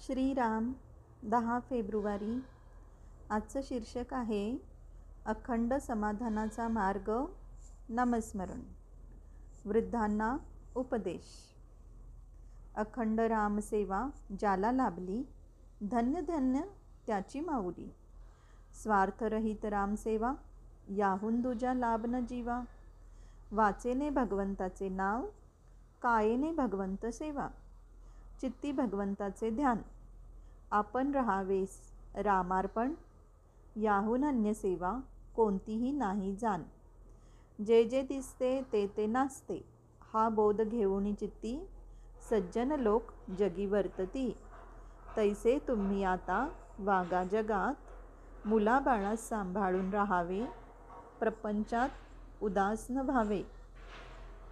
Shriram 10 February. आजचं शीर्षक आहे अखंड समाधानाचा मार्ग. नामस्मरण. वृद्धांना उपदेश. अखंड रामसेवा ज्याला लाभली, धन्य धन्य त्याची माऊली. स्वार्थरहित रामसेवा याहून दुजा लाभ न जीवा. वाचेने भगवंताचे नाव, कायेने भगवंत सेवा. चित्ती भगवंताचे ध्यान, आपण रहावेस रामार्पण. याहून अन्य सेवा कोणतीही नाही जाण. जे जे दिसते ते ते नासते, हा बोध घेऊन चित्ती. सज्जन लोक जगी वर्तती, तैसे तुम्ही आता वागा जगात. मुलाबाळास सांभाळून राहावे, प्रपंचात उदास न व्हावे.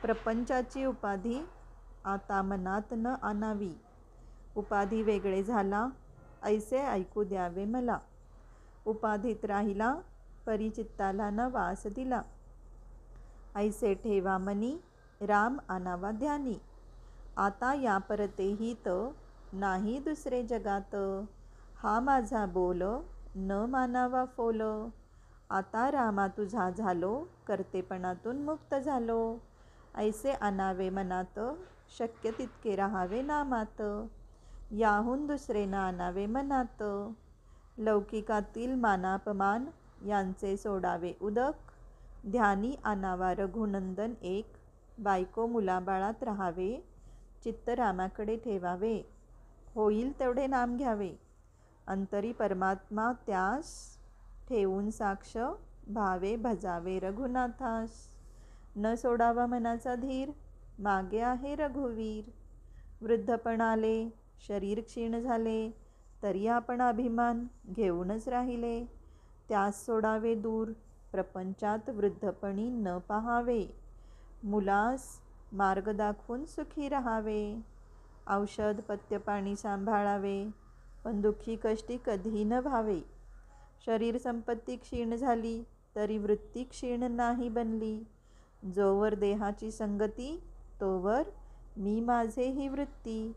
प्रपंचाची उपाधी आता मनात न आणावी. उपाधी वेगळे झाला, ऐसे ऐकू द्यावे मला. उपाधीत राहिला, परिचित्ताला न वास दिला. ऐसे ठेवा मनी, राम आणावा ध्यानी. आता या परतेही नाही दुसरे जगात. हा माझा बोल, न मानावा फोल. आता रामा तुझा झालो, कर्तेपणातून मुक्त झालो. ऐसे आणावे मनात, शक्य तितके राहावे नामात. याहून दुसरे न आणावे मनात. लौकिकातील मानापमान यांचे सोडावे उदक. ध्यानी आणावा रघुनंदन एक. बायको मुलाबाळात राहावे, चित्त रामाकडे ठेवावे. होईल तेवढे नाम घ्यावे, अंतरी परमात्मा त्यास. ठेवून साक्ष भावे भजावे रघुनाथास. न सोडावा मनाचा धीर, मागे आहे रघुवीर. वृद्धपण आले, शरीर क्षीण झाले, तरी आपण अभिमान घेऊनच राहिले. त्यास सोडावे दूर, प्रपंचात वृद्धपणी न पाहावे. मुलास मार्ग दाखवून सुखी राहावे. औषध पथ्य पाणी सांभाळावे, पण दुःखी कष्टी कधी न व्हावे. शरीर संपत्ती क्षीण झाली, तरी वृत्ती क्षीण नाही बनली. जोवर देहाची संगती, तोवर मी माझे ही वृत्ती.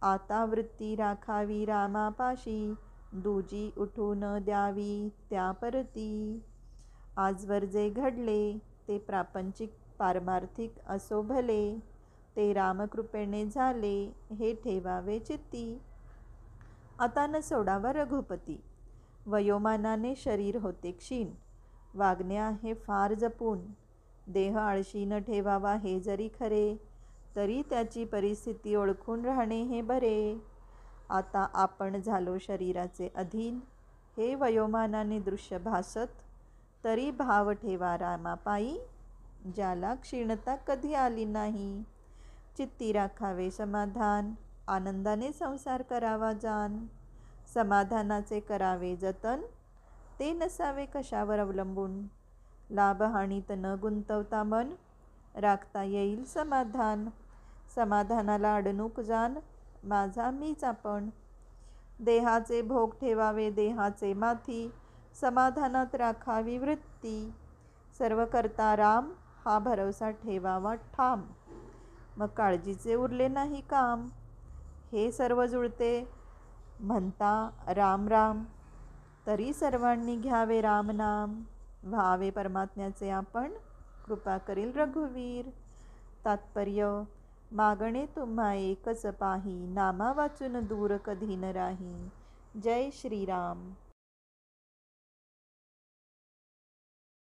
आता वृत्ती राखावी रामापाशी, दुजी उठून द्यावी त्या परती. आजवर जे घडले ते प्रापंचिक पारमार्थिक असो भले. ते रामकृपेने झाले, हे ठेवावे चित्ती. आता न सोडावा रघुपती, वयोमानाने शरीर होते क्षीण. वागणे आहे फार जपून, देह आळशी न ठेवावा हे जरी खरे. तरी त्याची परिस्थिती ओळखून राहणे हे बरे. आता आपण झालो शरीराचे अधीन, हे वयोमानाने दृश्य भासत. तरी भाव ठेवा रामापायी, ज्याला क्षीणता कधी आली नाही. चित्ती राखावे समाधान, आनंदाने संसार करावा जान. समाधानाचे करावे जतन, ते नसावे कशावर अवलंबून. लाभहानीत न गुंतवता मन, राखता येईल समाधान. समाधानाला अडणूक जाण, माझा मीच आपण. देहाचे भोग ठेवावे देहाचे माथी, समाधानात राखावी वृत्ती. सर्व करता राम, हा भरवसा ठेवावा ठाम. मग काळजीचे उरले नाही काम. हे सर्व जुळते म्हणता राम राम, तरी सर्वांनी घ्यावे राम नाम. व्हावे परमात्म्याचे आपण, कृपा करील रघुवीर. तात्पर्य: मागणे तुम्हा एकच पाही, नामा वाचून दूर कधी न राही. जय श्रीराम.